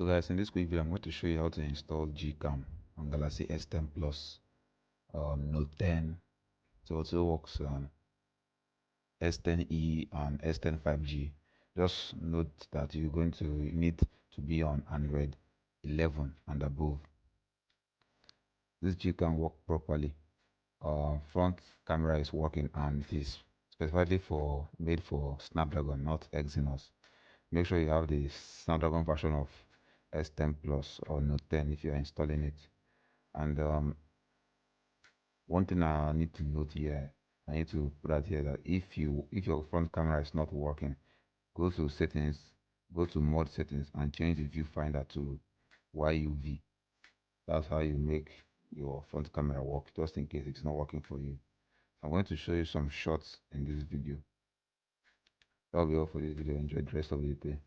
So guys, in this quick video, I'm going to show you how to install Gcam on Galaxy S10 Plus, Note 10. So it also works on S10e and S10 5G. Just note that you're going to need to be on Android 11 and above. This Gcam work properly. Front camera is working and it is specifically made for Snapdragon, not Exynos. Make sure you have the Snapdragon version of S10 Plus or Note 10 if you're installing it. And one thing I need to note here, I need to put out here that if your front camera is not working, go to settings, go to mode settings and change the viewfinder to YUV. That's how you make your front camera work, just in case it's not working for you. I'm going to show you some shots in this video. That'll be all for this video. Enjoy the rest of the day.